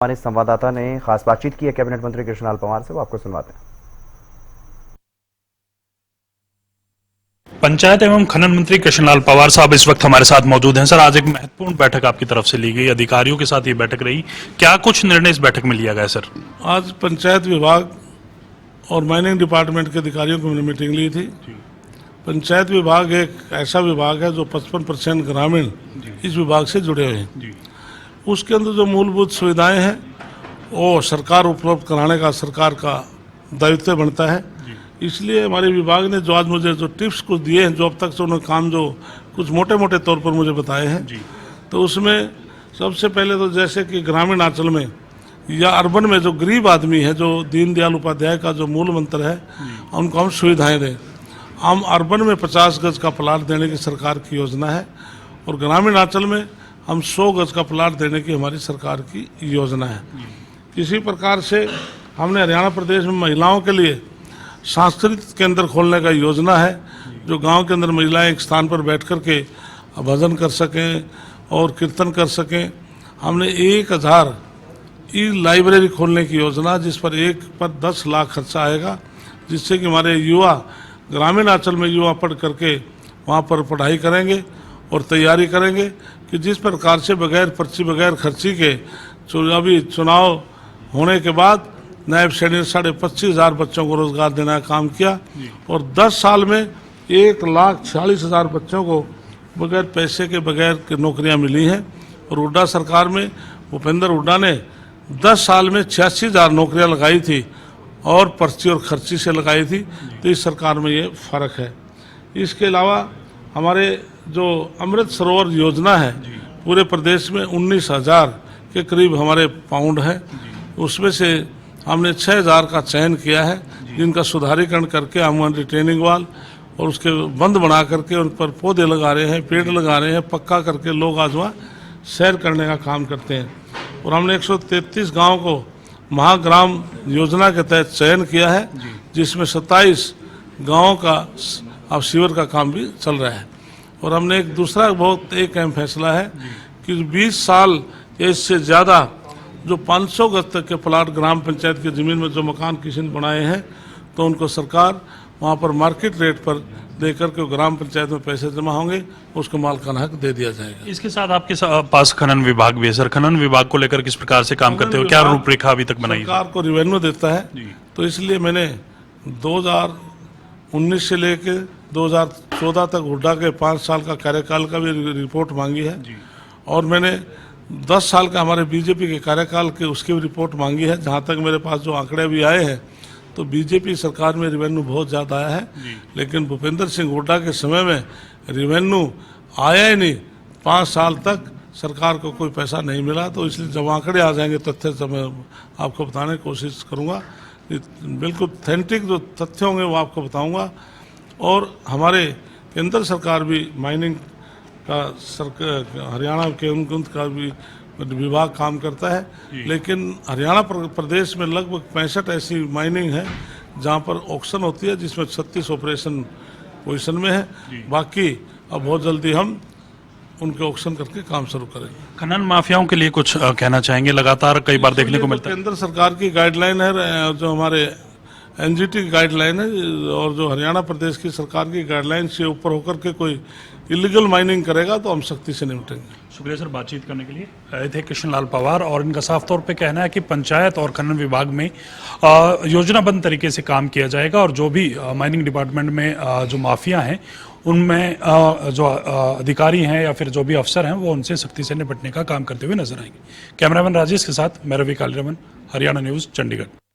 हमारे संवाददाता ने खास बातचीत की है कैबिनेट मंत्री कृष्णलाल पंवार से, वो आपको सुनवाते हैं। पंचायत एवं खनन मंत्री कृष्णलाल पंवार साहब इस वक्त हमारे साथ मौजूद हैं। सर, आज एक महत्वपूर्ण बैठक आपकी तरफ से ली गई, अधिकारियों के साथ ये बैठक रही, क्या कुछ निर्णय इस बैठक में लिया गया? सर, आज पंचायत विभाग और माइनिंग डिपार्टमेंट के अधिकारियों की मैंने मीटिंग ली थी। पंचायत विभाग एक ऐसा विभाग है जो 55% ग्रामीण इस विभाग से जुड़े हुए हैं। उसके अंदर जो मूलभूत सुविधाएं हैं वो सरकार उपलब्ध कराने का सरकार का दायित्व बनता है। इसलिए हमारे विभाग ने जो आज मुझे जो टिप्स कुछ दिए हैं, जो अब तक से उन्होंने काम जो कुछ मोटे मोटे तौर पर मुझे बताए हैं, तो उसमें सबसे पहले तो जैसे कि ग्रामीण अंचल में या अर्बन में जो गरीब आदमी है, जो दीनदयाल उपाध्याय का जो मूल मंत्र है, उनको हम सुविधाएं दें। हम अर्बन में 50 गज का प्लाट देने की सरकार की योजना है और ग्रामीण अंचल में हम 100 गज का प्लाट देने की हमारी सरकार की योजना है। इसी प्रकार से हमने हरियाणा प्रदेश में महिलाओं के लिए सांस्कृतिक केंद्र खोलने का योजना है, जो गांव के अंदर महिलाएं एक स्थान पर बैठ कर के भजन कर सकें और कीर्तन कर सकें। हमने 1000 ई लाइब्रेरी खोलने की योजना, जिस पर 1 पर 10 लाख खर्चा आएगा, जिससे कि हमारे युवा ग्रामीण अंचल में युवा पढ़ करके वहाँ पर पढ़ाई करेंगे और तैयारी करेंगे कि जिस प्रकार से बगैर पर्ची बगैर खर्ची के अभी चुनाव होने के बाद नायब सैनिक 25,500 बच्चों को रोजगार देने का काम किया और 10 साल में 1,46,000 बच्चों को बगैर पैसे के बगैर नौकरियां मिली हैं। और हुड्डा सरकार में भूपेंद्र हुड्डा ने 10 साल में 86,000 नौकरियां लगाई थी और पर्ची और खर्ची से लगाई थी। तो इस सरकार में ये फर्क है। इसके अलावा हमारे जो अमृत सरोवर योजना है, पूरे प्रदेश में 19,000 के करीब हमारे पाउंड है। उसमें से हमने 6,000 का चयन किया है, जिनका सुधारीकरण करके हम रिटेनिंग वाल और उसके बंद बना करके उन पर पौधे लगा रहे हैं, पेड़ लगा रहे हैं, पक्का करके लोग आज वहाँ सैर करने का काम करते हैं। और हमने 133 गाँव को महाग्राम योजना के तहत चयन किया है, जिसमें 27 गाँवों का अब सीवर का काम भी चल रहा है। और हमने एक दूसरा बहुत एक अहम फैसला है कि 20 साल या इससे ज़्यादा जो 500 गज तक के प्लाट ग्राम पंचायत की ज़मीन में जो मकान किसी ने बनाए हैं, तो उनको सरकार वहाँ पर मार्केट रेट पर देकर के ग्राम पंचायत में पैसे जमा होंगे, उसको मालिकाना हक दे दिया जाएगा। इसके साथ आपके पास खनन विभाग भी है। सर, खनन विभाग को लेकर किस प्रकार से काम करते हो, क्या रूपरेखा अभी तक बनाई? सरकार को रेवेन्यू देता है, तो इसलिए मैंने 2019 से लेकर 2014 तक हुड्डा के 5 साल का कार्यकाल का भी रिपोर्ट मांगी है और मैंने 10 साल का हमारे बीजेपी के कार्यकाल के उसकी भी रिपोर्ट मांगी है। जहाँ तक मेरे पास जो आंकड़े भी आए हैं, तो बीजेपी सरकार में रेवेन्यू बहुत ज़्यादा आया है, लेकिन भूपेंद्र सिंह हुड्डा के समय में रेवेन्यू आया ही नहीं। 5 साल तक सरकार को कोई पैसा नहीं मिला। तो इसलिए जब आंकड़े आ जाएंगे तथ्य से मैं आपको बताने की कोशिश करूँगा, बिल्कुल ऑथेंटिक जो तथ्य होंगे वो आपको बताऊँगा। और हमारे केंद्र सरकार भी माइनिंग का हरियाणा के उनका भी विभाग काम करता है, लेकिन हरियाणा प्रदेश में लगभग 65 ऐसी माइनिंग है जहां पर ऑक्शन होती है, जिसमें 36 ऑपरेशन पोजीशन में है। बाकी अब बहुत जल्दी हम उनके ऑक्शन करके काम शुरू करेंगे। खनन माफियाओं के लिए कुछ कहना चाहेंगे? लगातार कई बार देखने को मिलता है। केंद्र सरकार की गाइडलाइन है, जो हमारे एनजीटी की गाइडलाइन है और जो हरियाणा प्रदेश की सरकार की गाइडलाइन से ऊपर होकर के कोई इलीगल माइनिंग करेगा तो हम सख्ती से निपटेंगे। शुक्रिया सर, बातचीत करने के लिए। आए थे कृष्णलाल पंवार और इनका साफ तौर पे कहना है कि पंचायत और खनन विभाग में योजनाबद्ध तरीके से काम किया जाएगा और जो भी माइनिंग डिपार्टमेंट में जो माफिया हैं, उनमें जो अधिकारी हैं या फिर जो भी अफसर हैं, वो उनसे सख्ती से निपटने का काम करते हुए नजर आएंगे। कैमरामैन राजेश के साथ मैं रवि कालीरमन, हरियाणा न्यूज़, चंडीगढ़।